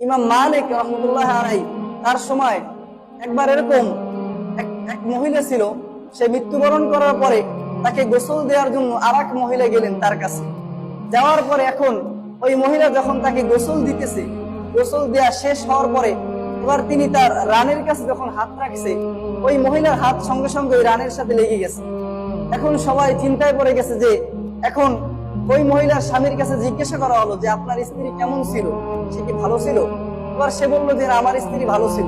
ইমাম মালিক রহমতুল্লাহ আলাইহি তার সময় একবার এরকম এক মহিলা ছিল, সে মৃত্যুবরণ করার পরে তাকে গোসল দেওয়ার জন্য আর এক মহিলা গেলেন তার কাছে। যাওয়ার পরে এখন ওই মহিলা যখন তাকে গোসল দিতেছে, গোসল দেওয়া শেষ হওয়ার পরে এবার তিনি তার রানের কাছে যখন হাত রাখছে, ওই মহিলার হাত সঙ্গে সঙ্গে ওই রানের সাথে লেগে গেছে। এখন সবাই চিন্তায় পড়ে গেছে যে এখন ওই মহিলার স্বামীর কাছে জিজ্ঞাসা করা হলো যে আপনার স্ত্রী কেমন ছিল, সে কি ভালো ছিল? এবার সে বললো যে আমার স্ত্রী ভালো ছিল।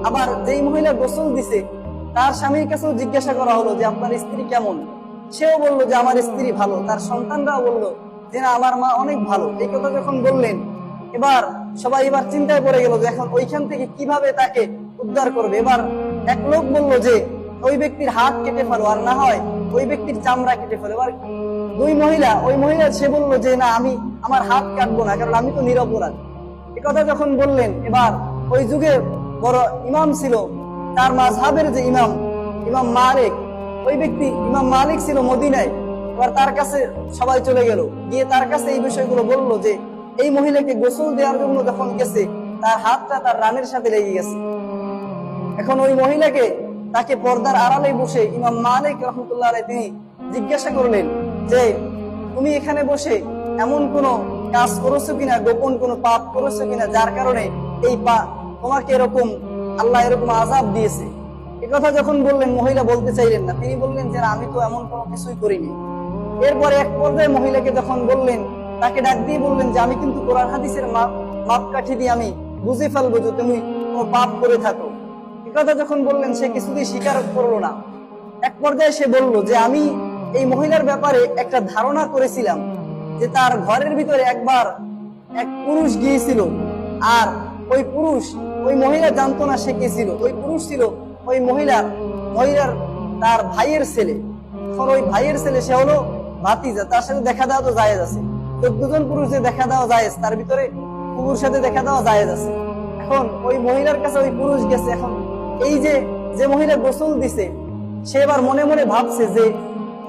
আবার যেই মহিলা গোসল দিছে তার স্বামীর কাছেও জিজ্ঞাসা করা হলো যে আপনার স্ত্রী কেমন, সেও বললো যে আমার স্ত্রী ভালো। তার সন্তানরাও বললো যে না, আমার মা অনেক ভালো। এই কথা যখন বললেন, এবার সবাই এবার চিন্তায় পড়ে গেল যে এখন ওইখান থেকে কিভাবে তাকে উদ্ধার করবে। এবার এক লোক বললো যে ওই ব্যক্তির হাত কেটে ফেলো, আর না হয় ওই ব্যক্তির চামড়া কেটে ফেলো। এবার ওই মহিলা সে বললো যে না, আমি আমার হাত কাটবো না, কারণ আমি তো নিরপরাধ। এ কথা যখন বললেন, এবার ওই যুগে বড় ইমাম ছিল, তার মাযহাবের যে ইমাম মালিক, ওই ব্যক্তি ইমাম মালিক ছিল মদিনায়। এবার তার কাছে সবাই চলে গেল, গিয়ে তার কাছে এই বিষয়গুলো বললো যে এই মহিলাকে গোসল দেওয়ার জন্য যখন গেছে তার হাতটা তার রানের সাথে লেগে গেছে। এখন ওই মহিলাকে তাকে পর্দার আড়ালে বসে ইমাম মালিক রহমতুল্লাহ আলাইহি তিনি জিজ্ঞাসা করলেন যে তুমি এখানে বসে এমন কোন কাজ করেছো কিনা, গোপন কোন পাপ করেছো কিনা, যার কারণে এই তোমাকে এরকম আল্লাহ এরকম আযাব দিয়েছে। এই কথা যখন বললেন, মহিলা বলতে চাইলেন না, তিনি বললেন যে আমি তো এমন কোনো কিছুই করিনি। এরপরে এক পর্যায়ে মহিলাকে যখন বললেন, তাকে ডাক দিয়ে বললেন যে আমি কিন্তু কোরআন হাদিসের মাপকাঠি দিয়ে আমি বুঝে ফেলবো যে তুমি কোনো পাপ করে থাকো। এই কথা যখন বললেন, সে কিছুতেই স্বীকার করলো না। এক পর্যায়ে সে বলল যে আমি এই মহিলার ব্যাপারে একটা ধারণা করেছিলাম যে তার ঘরের ভিতরে একবার এক পুরুষ গিয়েছিল, আর ওই মহিলা জানতো না সে কে ছিল। ওই পুরুষ ছিল ওই মহিলার তার ভাইয়ের ছেলে। ওই ভাইয়ের ছেলে, সে হলো ভাতিজা, তার সাথে দেখা দেওয়া তো জায়েজ আছে। 14 জন পুরুষে দেখা দেওয়া জায়েজ, তার ভিতরে কুকুর সাথে দেখা দেওয়া জায়েজ আছে। এখন ওই মহিলার কাছে ওই পুরুষ গেছে। এখন এই যে মহিলা গোসল দিছে, সে এবার মনে মনে ভাবছে যে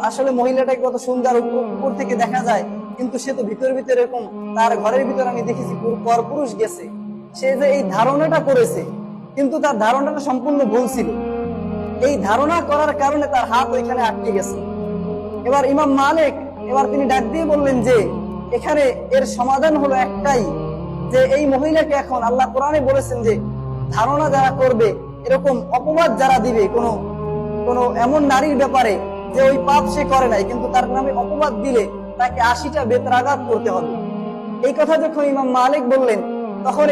আসলে মহিলাটাকে কত সুন্দর উপর থেকে দেখা যায়, কিন্তু সে তো ভিতরে এরকম, তার ঘরের ভিতরে আমি দেখেছি পর পুরুষ গেছে। সে যে এই ধারণাটা করেছে, কিন্তু তার ধারণাটা সম্পূর্ণ ভুল ছিল। এই ধারণা করার কারণে তার হাত ওইখানে আটকে গেছে। এবার ইমাম মালিক তিনি ডাক দিয়ে বললেন যে এখানে এর সমাধান হলো একটাই, যে এই মহিলাকে এখন আল্লাহ কোরআনে বলেছেন যে ধারণা যারা করবে, এরকম অপবাদ যারা দিবে কোন এমন নারীর ব্যাপারে যে ওই পাপ সে করে নাই, কিন্তু তার নামে অপবাদ দিলে তাকে 80টা বেত্রাঘাত করতে হবে। এই কথা যখন ইমাম মালিক বললেন, তখন